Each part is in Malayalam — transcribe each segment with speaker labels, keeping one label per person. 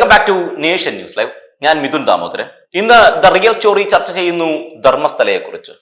Speaker 1: Welcome back to Nation News Live. ഞാൻ മിഥുൻ ദാമോദരൻ. ഇന്ന് ദ റിയൽ സ്റ്റോറി ചർച്ച ചെയ്യുന്നു ധർമ്മസ്ഥലയെക്കുറിച്ച്.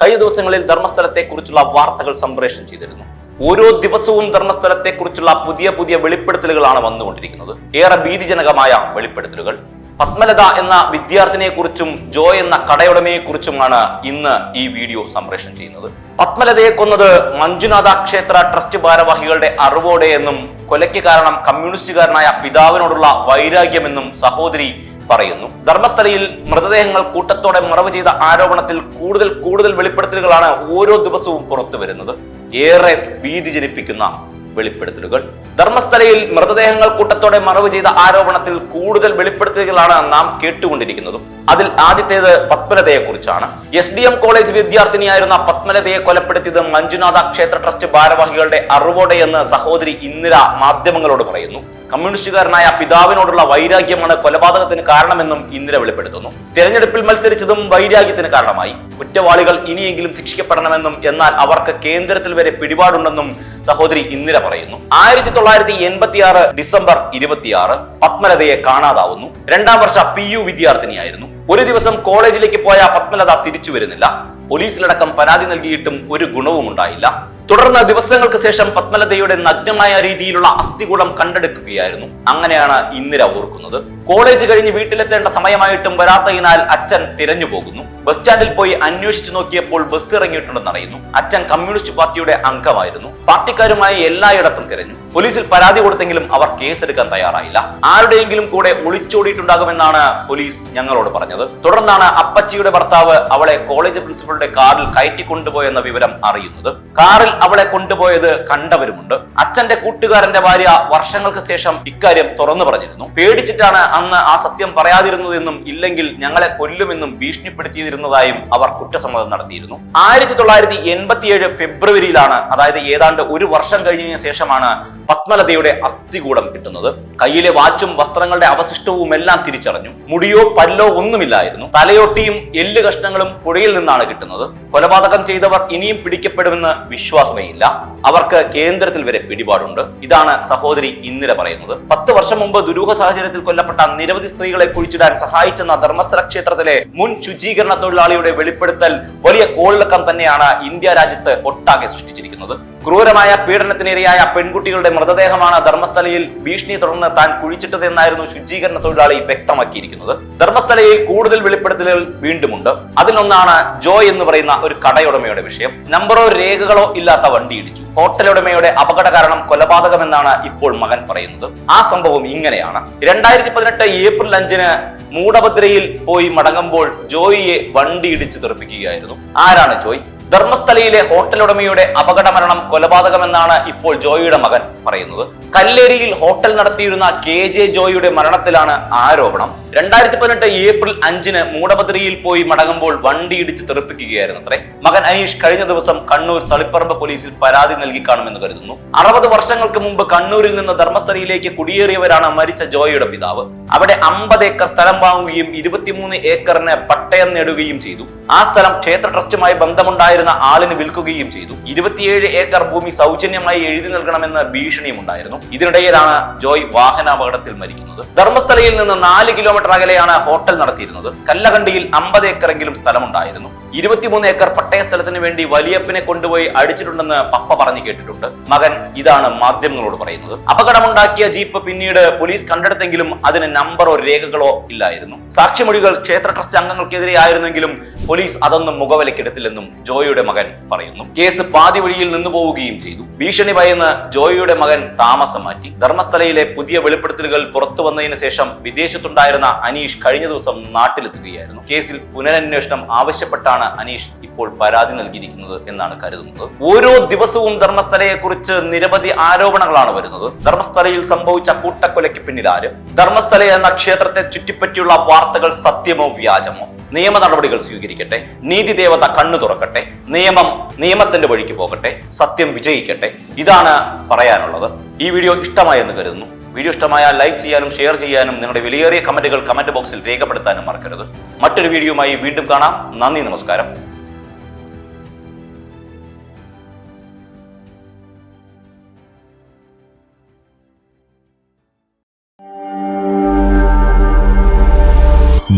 Speaker 1: കഴിഞ്ഞ ദിവസങ്ങളിൽ ധർമ്മസ്ഥലത്തെക്കുറിച്ചുള്ള വാർത്തകൾ സംപ്രേഷണം ചെയ്തിരുന്നു. ഓരോ ദിവസവും ധർമ്മസ്ഥലത്തെക്കുറിച്ചുള്ള പുതിയ വെളിപ്പെടുത്തലുകളാണ് വന്നുകൊണ്ടിരിക്കുന്നത്. ഏറെ ഭീതിജനകമായ വെളിപ്പെടുത്തലുകൾ. പത്മലത എന്ന വിദ്യാർത്ഥിനിയെ കുറിച്ചും ജോയ് എന്ന കടയുടമയെ കുറിച്ചുമാണ് ഇന്ന് ഈ വീഡിയോ സംപ്രേഷണം ചെയ്യുന്നത്. പത്മലതയെ കൊന്നത് മഞ്ജുനാഥ ക്ഷേത്ര ട്രസ്റ്റ് ഭാരവാഹികളുടെ അറിവോടെ എന്നും കൊലയ്ക്ക് കാരണം കമ്മ്യൂണിസ്റ്റുകാരനായ പിതാവിനോടുള്ള വൈരാഗ്യമെന്നും സഹോദരി പറയുന്നു. ധർമ്മസ്ഥലയിൽ മൃതദേഹങ്ങൾ കൂട്ടത്തോടെ മറവ് ചെയ്ത ആരോപണത്തിൽ കൂടുതൽ വെളിപ്പെടുത്തലുകളാണ് ഓരോ ദിവസവും പുറത്തു വരുന്നത്. ഏറെ ഭീതി ജനിപ്പിക്കുന്ന വെളിപ്പെടുത്തലുകൾ. ധർമ്മസ്ഥലയിൽ മൃതദേഹങ്ങൾ കൂട്ടത്തോടെ മറവ് ചെയ്ത ആരോപണത്തിൽ കൂടുതൽ വെളിപ്പെടുത്തലുകളാണ് നാം കേട്ടുകൊണ്ടിരിക്കുന്നതും. അതിൽ ആദ്യത്തേത് പത്മലതയെ കുറിച്ചാണ്. SDM കോളേജ് വിദ്യാർത്ഥിനിയായിരുന്ന പത്മലതയെ കൊലപ്പെടുത്തിയത് മഞ്ജുനാഥ ക്ഷേത്ര ട്രസ്റ്റ് ഭാരവാഹികളുടെ അറിവോടെ എന്ന് സഹോദരി ഇന്ദിര മാധ്യമങ്ങളോട് പറയുന്നു. കമ്മ്യൂണിസ്റ്റുകാരനായ പിതാവിനോടുള്ള വൈരാഗ്യമാണ് കൊലപാതകത്തിന് കാരണമെന്നും ഇന്ദിര വെളിപ്പെടുത്തുന്നു. തെരഞ്ഞെടുപ്പിൽ മത്സരിച്ചതും വൈരാഗ്യത്തിന് കാരണമായി. കുറ്റവാളികൾ ഇനിയെങ്കിലും ശിക്ഷിക്കപ്പെടണമെന്നും എന്നാൽ അവർക്ക് കേന്ദ്രത്തിൽ വരെ പിടിപാടുണ്ടെന്നും സഹോദരി ഇന്ദിര പറയുന്നു. 1986 ഡിസംബർ 26 പത്മലതയെ കാണാതാവുന്നു. 2ാം വർഷ PU വിദ്യാർത്ഥിനിയായിരുന്നു. ഒരു ദിവസം കോളേജിലേക്ക് പോയ പത്മലത തിരിച്ചു വരുന്നില്ല. പോലീസിലടക്കം പരാതി നൽകിയിട്ടും ഒരു ഗുണവും ഉണ്ടായില്ല. തുടർന്ന് ദിവസങ്ങൾക്ക് ശേഷം പത്മലതയുടെ നഗ്നമായ രീതിയിലുള്ള അസ്ഥികൂടം കണ്ടെടുക്കുകയായിരുന്നു. അങ്ങനെയാണ് ഇന്ദിര ഓർക്കുന്നത്. കോളേജ് കഴിഞ്ഞ് വീട്ടിലെത്തേണ്ട സമയമായിട്ടും വരാത്തതിനാൽ അച്ഛൻ തിരഞ്ഞു പോകുന്നു. ബസ് സ്റ്റാൻഡിൽ പോയി അന്വേഷിച്ചു നോക്കിയപ്പോൾ ബസ് ഇറങ്ങിയിട്ടുണ്ടെന്ന് അറിയുന്നു. അച്ഛൻ കമ്മ്യൂണിസ്റ്റ് പാർട്ടിയുടെ അംഗമായിരുന്നു. പാർട്ടിക്കാരുമായി എല്ലായിടത്തും തിരഞ്ഞു. പോലീസിൽ പരാതി കൊടുത്തെങ്കിലും അവർ കേസെടുക്കാൻ തയ്യാറായില്ല. ആരുടെയെങ്കിലും കൂടെ ഒളിച്ചോടിയിട്ടുണ്ടാകുമെന്നാണ് പോലീസ് ഞങ്ങളോട് പറഞ്ഞത്. തുടർന്നാണ് അപ്പച്ചിയുടെ ഭർത്താവ് അവളെ കോളേജ് പ്രിൻസിപ്പളുടെ കാറിൽ കയറ്റിക്കൊണ്ടുപോയെന്ന വിവരം അറിയുന്നത്. കാറിൽ അവളെ കൊണ്ടുപോയത് കണ്ടവരുമുണ്ട്. അച്ഛന്റെ കൂട്ടുകാരന്റെ ഭാര്യ വർഷങ്ങൾക്ക് ശേഷം ഇക്കാര്യം തുറന്നു പറഞ്ഞിരുന്നു. പേടിച്ചിട്ടാണ് അന്ന് ആ സത്യം പറയാതിരുന്നതെന്നും ഇല്ലെങ്കിൽ ഞങ്ങളെ കൊല്ലുമെന്നും ഭീഷണിപ്പെടുത്തിയിരുന്നതായും അവർ കുറ്റസമ്മതം നടത്തിയിരുന്നു. 1987 ഫെബ്രുവരിയിലാണ്, അതായത് ഏതാണ്ട് ഒരു വർഷം കഴിഞ്ഞതിന് ശേഷമാണ് പത്മലതയുടെ അസ്ഥികൂടം കിട്ടുന്നത്. കയ്യിലെ വാച്ചും വസ്ത്രങ്ങളുടെ അവശിഷ്ടവും എല്ലാം തിരിച്ചറിഞ്ഞു. മുടിയോ പല്ലോ ഒന്നുമില്ലായിരുന്നു. തലയൊട്ടിയും എല്ല് കഷ്ണങ്ങളും പുഴയിൽ നിന്നാണ് കിട്ടുന്നത്. കൊലപാതകം ചെയ്തവർ ഇനിയും പിടിക്കപ്പെടുമെന്ന് വിശ്വാസമേ ഇല്ല. അവർക്ക് കേന്ദ്രത്തിൽ വരെ പിടിപാടുണ്ട്. ഇതാണ് സഹോദരി ഇന്ദിര പറയുന്നത്. 10 വർഷം മുമ്പ് ദുരൂഹ സാഹചര്യത്തിൽ കൊല്ലപ്പെട്ട നിരവധി സ്ത്രീകളെ കുഴിച്ചിടാൻ സഹായിച്ചെന്ന ധർമ്മസ്ഥല ക്ഷേത്രത്തിലെ മുൻ ശുചീകരണ തൊഴിലാളിയുടെ വെളിപ്പെടുത്തൽ വലിയ കോളിളക്കം തന്നെയാണ് ഇന്ത്യ രാജ്യത്ത് ഒട്ടാകെ സൃഷ്ടിച്ചിരിക്കുന്നത്. ക്രൂരമായ പീഡനത്തിനിരയായ പെൺകുട്ടികളുടെ മൃതദേഹമാണ് ധർമ്മസ്ഥലയിൽ ഭീഷണിയെ തുടർന്ന് താൻ കുഴിച്ചിട്ടത് എന്നായിരുന്നു ശുചീകരണ തൊഴിലാളി വ്യക്തമാക്കിയിരിക്കുന്നത്. ധർമ്മസ്ഥലയിൽ കൂടുതൽ വെളിപ്പെടുത്തലുകൾ വീണ്ടുമുണ്ട്. അതിലൊന്നാണ് ജോയ് എന്ന് പറയുന്ന ഒരു കടയുടമയുടെ വിഷയം. നമ്പറോ രേഖകളോ ഇല്ലാത്ത വണ്ടി ഇടിച്ചു. ഹോട്ടലുടമയുടെ അപകട കാരണം കൊലപാതകമെന്നാണ് ഇപ്പോൾ മകൻ പറയുന്നത്. ആ സംഭവം ഇങ്ങനെയാണ്. 2018 ഏപ്രിൽ 5 മൂടഭദ്രയിൽ പോയി മടങ്ങുമ്പോൾ ജോയിയെ വണ്ടി ഇടിച്ച് തെറിപ്പിക്കുകയായിരുന്നു. ആരാണ് ജോയ്? ധർമ്മസ്ഥലയിലെ ഹോട്ടലുടമയുടെ അപകട മരണം കൊലപാതകമെന്നാണ് ഇപ്പോൾ ജോയിയുടെ മകൻ പറയുന്നത്. കല്ലേരിയിൽ ഹോട്ടൽ നടത്തിയിരുന്ന KJ ജോയിയുടെ മരണത്തിലാണ് ആരോപണം. 2018 ഏപ്രിൽ 5 മൂടഭദ്രയിൽ പോയി മടങ്ങുമ്പോൾ വണ്ടി ഇടിച്ച് തെറിപ്പിക്കുകയായിരുന്നു അത്രേ. മകൻ അനീഷ് കഴിഞ്ഞ ദിവസം കണ്ണൂർ തളിപ്പറമ്പ് പോലീസിൽ പരാതി നൽകി കാണുമെന്ന് കരുതുന്നു. 60 വർഷങ്ങൾക്ക് മുമ്പ് കണ്ണൂരിൽ നിന്ന് ധർമ്മസ്ഥലയിലേക്ക് കുടിയേറിയവരാണ് മരിച്ച ജോയിയുടെ പിതാവ്. അവിടെ 50 ഏക്കർ സ്ഥലം വാങ്ങുകയും 23 ഏക്കറിന് പട്ടയം നേടുകയും ചെയ്തു. ആ സ്ഥലം ക്ഷേത്ര ട്രസ്റ്റുമായി ബന്ധമുണ്ടായിരുന്ന ആളിന് വിൽക്കുകയും ചെയ്തു. 27 ഏക്കർ ഭൂമി സൗജന്യമായി എഴുതി നൽകണമെന്ന് ഭീഷണിയും ഉണ്ടായിരുന്നു. ഇതിനിടയിലാണ് ജോയ് വാഹനാപകടത്തിൽ മരിക്കുന്നത്. ധർമ്മസ്ഥലയിൽ നിന്ന് 4 കിലോമീറ്റർ അകലെയാണ് ഹോട്ടൽ നടത്തിയിരുന്നത്. കല്ലകണ്ടിയിൽ 50 ഏക്കറെങ്കിലും സ്ഥലമുണ്ടായിരുന്നു. 23 ഏക്കർ പട്ടയ സ്ഥലത്തിന് വേണ്ടി വലിയപ്പനെ കൊണ്ടുപോയി അടിച്ചിട്ടുണ്ടെന്ന് പപ്പ പറഞ്ഞു കേട്ടിട്ടുണ്ട്. മകൻ ഇതാണ് മാധ്യമങ്ങളോട് പറയുന്നത്. അപകടമുണ്ടാക്കിയ ജീപ്പ് പിന്നീട് പോലീസ് കണ്ടെടുത്തെങ്കിലും അതിന് നമ്പറോ രേഖകളോ ഇല്ലായിരുന്നു. സാക്ഷിമൊഴികൾ ക്ഷേത്ര ട്രസ്റ്റ് അംഗങ്ങൾക്കെതിരെ ആയിരുന്നെങ്കിലും പോലീസ് അതൊന്നും മുഖവിലക്കെടുത്തില്ലെന്നും ജോയിയുടെ മകൻ പറയുന്നു. കേസ് പാതി വഴിയിൽ നിന്നു പോവുകയും ചെയ്തു. ഭീഷണി ഭയന്ന് ജോയിയുടെ മകൻ താമസം മാറ്റി. ധർമ്മസ്ഥലയിലെ പുതിയ വെളിപ്പെടുത്തലുകൾ പുറത്തു വന്നതിന് ശേഷം വിദേശത്തുണ്ടായിരുന്ന അനീഷ് കഴിഞ്ഞ ദിവസം നാട്ടിലെത്തുകയായിരുന്നു. കേസിൽ പുനരന്വേഷണം ആവശ്യപ്പെട്ടാണ് അനീഷ് ഇപ്പോൾ പരാതി നൽകിയിരിക്കുന്നത് എന്നാണ് കരുതുന്നത്. ഓരോ ദിവസവും ധർമ്മസ്ഥലയെ കുറിച്ച് നിരവധി ആരോപണങ്ങളാണ് വരുന്നത്. ധർമ്മസ്ഥലയിൽ സംഭവിച്ച കൂട്ടക്കൊലയ്ക്ക് പിന്നിൽ ആര്? ധർമ്മസ്ഥല എന്ന ക്ഷേത്രത്തെ ചുറ്റിപ്പറ്റിയുള്ള വാർത്തകൾ സത്യമോ വ്യാജമോ? നിയമ നടപടികൾ സ്വീകരിക്കട്ടെ. നീതിദേവത കണ്ണു തുറക്കട്ടെ. നിയമത്തിന്റെ വഴിക്ക് പോകട്ടെ. സത്യം വിജയിക്കട്ടെ. ഇതാണ് പറയാനുള്ളത്. ഈ വീഡിയോ ഇഷ്ടമായെന്ന് കരുതുന്നു. വീഡിയോ ഇഷ്ടമായാൽ ലൈക്ക് ചെയ്യാനും ഷെയർ ചെയ്യാനും നിങ്ങളുടെ വിലയേറിയ കമന്റുകൾ കമന്റ് ബോക്സിൽ രേഖപ്പെടുത്താനും മറക്കരുത്. മറ്റൊരു വീഡിയോയുമായി വീണ്ടും കാണാം. നന്ദി, നമസ്കാരം.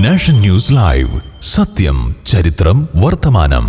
Speaker 2: നാഷൻ ന്യൂസ് ലൈവ്, സത്യം, ചരിത്രം, വർത്തമാനം.